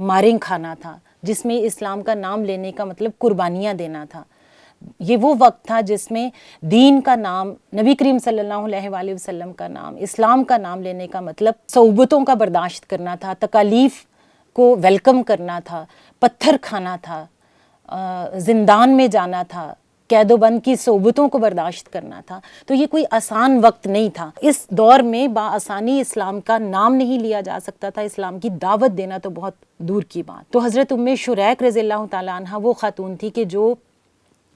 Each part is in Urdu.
ماریں کھانا تھا، جس میں اسلام کا نام لینے کا مطلب قربانیاں دینا تھا۔ یہ وہ وقت تھا جس میں دین کا نام، نبی کریم صلی اللہ علیہ وآلہ وسلم کا نام، اسلام کا نام لینے کا مطلب صعوبتوں کا برداشت کرنا تھا، تکالیف کو ویلکم کرنا تھا، پتھر کھانا تھا، زندان میں جانا تھا، قید و بند کی صعوبتوں کو برداشت کرنا تھا۔ تو یہ کوئی آسان وقت نہیں تھا۔ اس دور میں بآسانی اسلام کا نام نہیں لیا جا سکتا تھا، اسلام کی دعوت دینا تو بہت دور کی بات۔ تو حضرت ام شریک رضی اللہ تعالیٰ عنہ وہ خاتون تھی کہ جو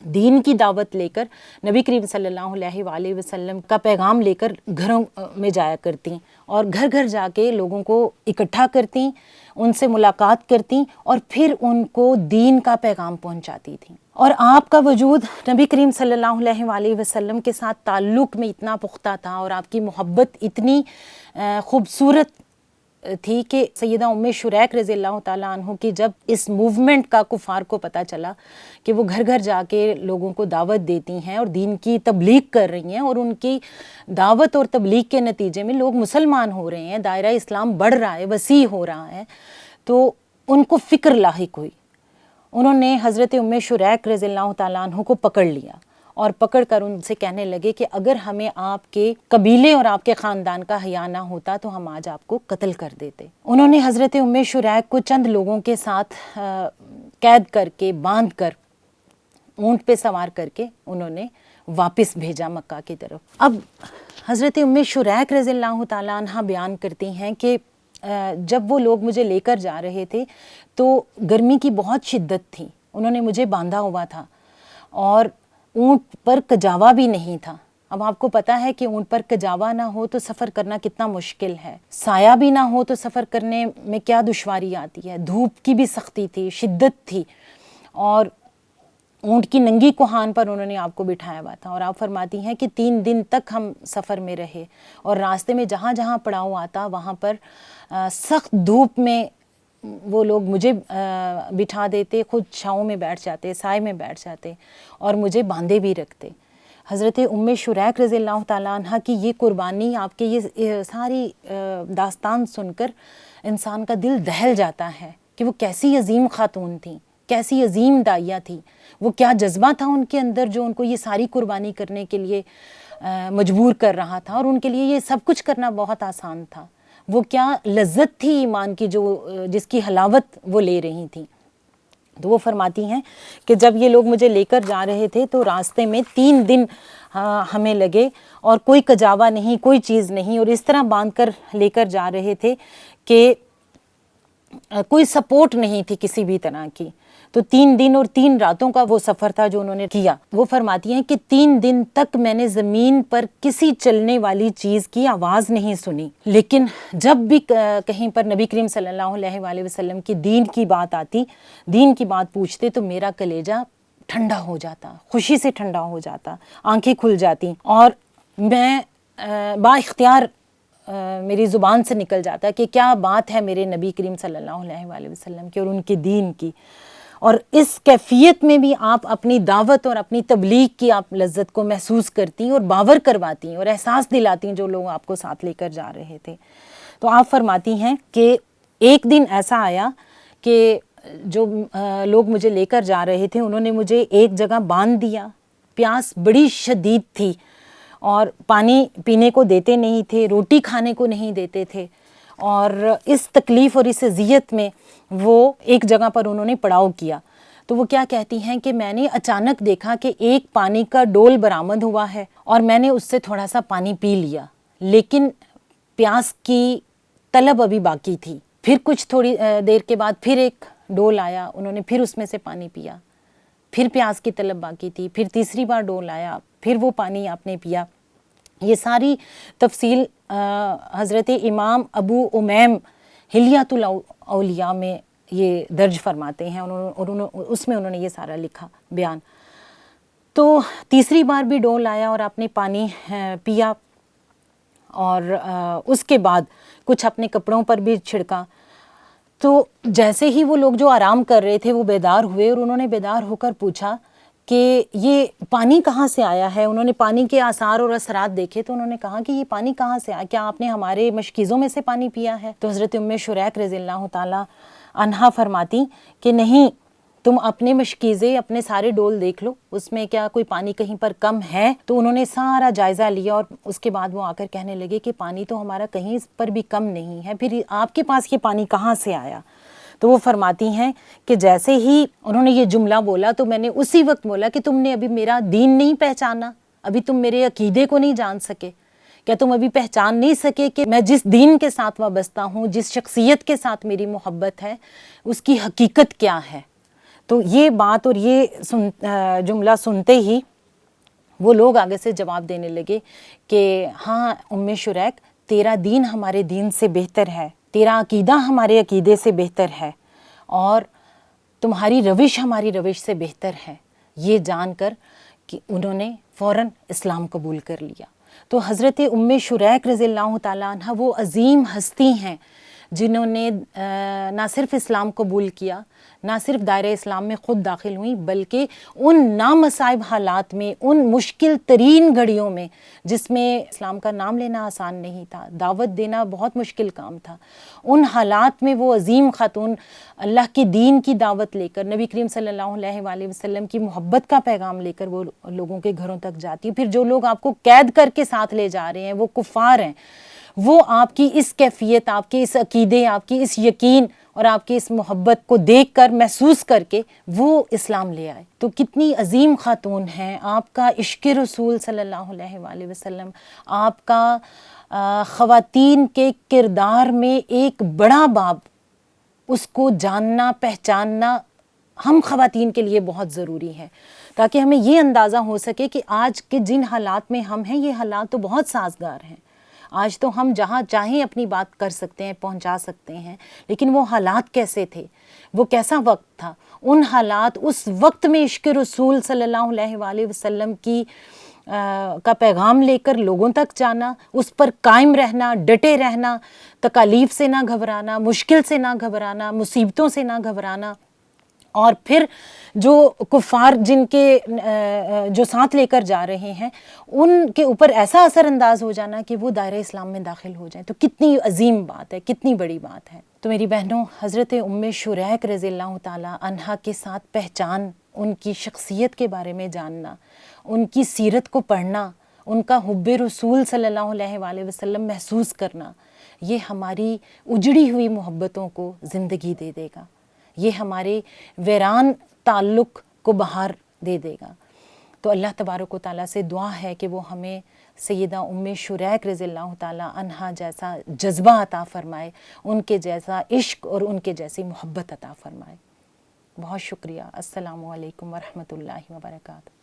دین کی دعوت لے کر، نبی کریم صلی اللہ علیہ وآلہ وسلم کا پیغام لے کر گھروں میں جایا کرتیں، اور گھر گھر جا کے لوگوں کو اکٹھا کرتیں، ان سے ملاقات کرتیں، اور پھر ان کو دین کا پیغام پہنچاتی تھیں۔ اور آپ کا وجود نبی کریم صلی اللہ علیہ وآلہ وسلم کے ساتھ تعلق میں اتنا پختہ تھا، اور آپ کی محبت اتنی خوبصورت تھی کہ سیدہ ام شریک رضی اللہ تعالیٰ عنہ کی جب اس موومنٹ کا کفار کو پتہ چلا کہ وہ گھر گھر جا کے لوگوں کو دعوت دیتی ہیں اور دین کی تبلیغ کر رہی ہیں، اور ان کی دعوت اور تبلیغ کے نتیجے میں لوگ مسلمان ہو رہے ہیں، دائرہ اسلام بڑھ رہا ہے، وسیع ہو رہا ہے، تو ان کو فکر لاحق ہوئی۔ انہوں نے حضرت ام شریک رضی اللہ تعالیٰ عنہ کو پکڑ لیا، اور پکڑ کر ان سے کہنے لگے کہ اگر ہمیں آپ کے قبیلے اور آپ کے خاندان کا حیا نہ ہوتا تو ہم آج آپ کو قتل کر دیتے۔ انہوں نے حضرت ام شریک کو چند لوگوں کے ساتھ قید کر کے، باندھ کر، اونٹ پہ سوار کر کے انہوں نے واپس بھیجا مکہ کی طرف۔ اب حضرت ام شریک رضی اللہ تعالیٰ عنہ بیان کرتی ہیں کہ جب وہ لوگ مجھے لے کر جا رہے تھے تو گرمی کی بہت شدت تھی، انہوں نے مجھے باندھا ہوا تھا، اور اونٹ پر کجاوا بھی نہیں تھا۔ اب آپ کو پتہ ہے کہ اونٹ پر کجاوا نہ ہو تو سفر کرنا کتنا مشکل ہے، سایہ بھی نہ ہو تو سفر کرنے میں کیا دشواری آتی ہے، دھوپ کی بھی سختی تھی، شدت تھی، اور اونٹ کی ننگی کوہان پر انہوں نے آپ کو بٹھایا ہوا تھا۔ اور آپ فرماتی ہیں کہ 3 دن تک ہم سفر میں رہے، اور راستے میں جہاں جہاں پڑاؤ آتا وہاں پر سخت دھوپ میں وہ لوگ مجھے بٹھا دیتے، خود چھاؤں میں بیٹھ جاتے، سائے میں بیٹھ جاتے، اور مجھے باندھے بھی رکھتے۔ حضرت ام شریک رضی اللہ تعالیٰ عنہ کی یہ قربانی، آپ کے یہ ساری داستان سن کر انسان کا دل دہل جاتا ہے کہ وہ کیسی عظیم خاتون تھیں، کیسی عظیم داعیہ تھی، وہ کیا جذبہ تھا ان کے اندر جو ان کو یہ ساری قربانی کرنے کے لیے مجبور کر رہا تھا، اور ان کے لیے یہ سب کچھ کرنا بہت آسان تھا۔ وہ کیا لذت تھی ایمان کی جس کی حلاوت وہ لے رہی تھیں۔ تو وہ فرماتی ہیں کہ جب یہ لوگ مجھے لے کر جا رہے تھے تو راستے میں 3 دن ہمیں لگے، اور کوئی کجاوا نہیں، کوئی چیز نہیں، اور اس طرح باندھ کر لے کر جا رہے تھے کہ کوئی سپورٹ نہیں تھی کسی بھی طرح کی۔ تو 3 دن اور 3 راتوں کا وہ سفر تھا جو انہوں نے کیا۔ وہ فرماتی ہیں کہ 3 دن تک میں نے زمین پر کسی چلنے والی چیز کی آواز نہیں سنی، لیکن جب بھی کہیں پر نبی کریم صلی اللہ علیہ وآلہ وسلم کی دین کی بات آتی، دین کی بات پوچھتے، تو میرا کلیجہ ٹھنڈا ہو جاتا، خوشی سے ٹھنڈا ہو جاتا، آنکھیں کھل جاتی، اور میں با اختیار میری زبان سے نکل جاتا کہ کیا بات ہے میرے نبی کریم صلی اللہ علیہ وآلہ وسلم کی اور ان کے دین کی۔ اور اس کیفیت میں بھی آپ اپنی دعوت اور اپنی تبلیغ کی آپ لذت کو محسوس کرتی اور باور کرواتی اور احساس دلاتی جو لوگ آپ کو ساتھ لے کر جا رہے تھے۔ تو آپ فرماتی ہیں کہ ایک دن ایسا آیا کہ جو لوگ مجھے لے کر جا رہے تھے انہوں نے مجھے ایک جگہ باندھ دیا، پیاس بڑی شدید تھی، اور پانی پینے کو دیتے نہیں تھے، روٹی کھانے کو نہیں دیتے تھے، اور اس تکلیف اور اس اذیت میں وہ ایک جگہ پر انہوں نے پڑاؤ کیا۔ تو وہ کیا کہتی ہیں کہ میں نے اچانک دیکھا کہ ایک پانی کا ڈول برآمد ہوا ہے، اور میں نے اس سے تھوڑا سا پانی پی لیا، لیکن پیاس کی طلب ابھی باقی تھی۔ پھر کچھ تھوڑی دیر کے بعد پھر ایک ڈول آیا، انہوں نے پھر اس میں سے پانی پیا، پھر پیاس کی طلب باقی تھی، پھر تیسری بار ڈول آیا، پھر وہ پانی آپ نے پیا۔ یہ ساری تفصیل حضرت امام ابو امیم حلیۃ الاولیاء میں یہ درج فرماتے ہیں، اور اس میں انہوں نے یہ سارا لکھا بیان۔ تو تیسری بار بھی ڈول آیا اور آپ نے پانی پیا، اور اس کے بعد کچھ اپنے کپڑوں پر بھی چھڑکا۔ تو جیسے ہی وہ لوگ جو آرام کر رہے تھے وہ بیدار ہوئے، اور انہوں نے بیدار ہو کر پوچھا کہ یہ پانی کہاں سے آیا ہے۔ انہوں نے پانی کے آثار اور اثرات دیکھے تو انہوں نے کہا کہ یہ پانی کہاں سے آیا، کیا آپ نے ہمارے مشکیزوں میں سے پانی پیا ہے؟ تو حضرت ام شریک رضی اللہ تعالیٰ عنہا فرماتی کہ نہیں، تم اپنے مشکیزے اپنے سارے ڈول دیکھ لو، اس میں کیا کوئی پانی کہیں پر کم ہے؟ تو انہوں نے سارا جائزہ لیا اور اس کے بعد وہ آ کر کہنے لگے کہ پانی تو ہمارا کہیں پر بھی کم نہیں ہے، پھر آپ کے پاس یہ پانی کہاں سے آیا؟ تو وہ فرماتی ہیں کہ جیسے ہی انہوں نے یہ جملہ بولا تو میں نے اسی وقت بولا کہ تم نے ابھی میرا دین نہیں پہچانا، ابھی تم میرے عقیدے کو نہیں جان سکے، کیا تم ابھی پہچان نہیں سکے کہ میں جس دین کے ساتھ وابستہ ہوں، جس شخصیت کے ساتھ میری محبت ہے، اس کی حقیقت کیا ہے؟ تو یہ بات اور یہ جملہ سنتے ہی وہ لوگ آگے سے جواب دینے لگے کہ ہاں ام شریک، تیرا دین ہمارے دین سے بہتر ہے، تیرا عقیدہ ہمارے عقیدے سے بہتر ہے، اور تمہاری روش ہماری روش سے بہتر ہے۔ یہ جان کر کہ انہوں نے فوراً اسلام قبول کر لیا۔ تو حضرت ام شریک رضی اللہ تعالیٰ عنہ وہ عظیم ہستی ہیں جنہوں نے نہ صرف اسلام قبول کیا، نہ صرف دائرہ اسلام میں خود داخل ہوئیں، بلکہ ان نامصائب حالات میں، ان مشکل ترین گھڑیوں میں جس میں اسلام کا نام لینا آسان نہیں تھا، دعوت دینا بہت مشکل کام تھا، ان حالات میں وہ عظیم خاتون اللہ کے دین کی دعوت لے کر، نبی کریم صلی اللہ علیہ وآلہ وسلم کی محبت کا پیغام لے کر وہ لوگوں کے گھروں تک جاتی۔ پھر جو لوگ آپ کو قید کر کے ساتھ لے جا رہے ہیں وہ کفار ہیں، وہ آپ کی اس کیفیت، آپ کے اس عقیدے، آپ کی اس یقین اور آپ کی اس محبت کو دیکھ کر، محسوس کر کے وہ اسلام لے آئے۔ تو کتنی عظیم خاتون ہیں، آپ کا عشق رسول صلی اللہ علیہ وآلہ وسلم، آپ کا خواتین کے کردار میں ایک بڑا باب، اس کو جاننا، پہچاننا ہم خواتین کے لیے بہت ضروری ہے، تاکہ ہمیں یہ اندازہ ہو سکے کہ آج کے جن حالات میں ہم ہیں، یہ حالات تو بہت سازگار ہیں، آج تو ہم جہاں چاہیں اپنی بات کر سکتے ہیں، پہنچا سکتے ہیں، لیکن وہ حالات کیسے تھے، وہ کیسا وقت تھا؟ ان حالات، اس وقت میں عشق رسول صلی اللہ علیہ وآلہ وسلم کی کا پیغام لے کر لوگوں تک جانا، اس پر قائم رہنا، ڈٹے رہنا، تکالیف سے نہ گھبرانا، مشکل سے نہ گھبرانا، مصیبتوں سے نہ گھبرانا، اور پھر جو کفار جن کے جو ساتھ لے کر جا رہے ہیں ان کے اوپر ایسا اثر انداز ہو جانا کہ وہ دائرہ اسلام میں داخل ہو جائیں، تو کتنی عظیم بات ہے، کتنی بڑی بات ہے۔ تو میری بہنوں، حضرت ام شریک رضی اللہ تعالیٰ عنہا کے ساتھ پہچان، ان کی شخصیت کے بارے میں جاننا، ان کی سیرت کو پڑھنا، ان کا حب رسول صلی اللہ علیہ وآلہ وسلم محسوس کرنا، یہ ہماری اجڑی ہوئی محبتوں کو زندگی دے دے گا، یہ ہمارے ویران تعلق کو بہار دے دے گا۔ تو اللہ تبارک و تعالیٰ سے دعا ہے کہ وہ ہمیں سیدہ ام شریک رضی اللہ تعالیٰ عنہا جیسا جذبہ عطا فرمائے، ان کے جیسا عشق اور ان کے جیسی محبت عطا فرمائے۔ بہت شکریہ۔ السلام علیکم ورحمۃ اللہ وبرکاتہ۔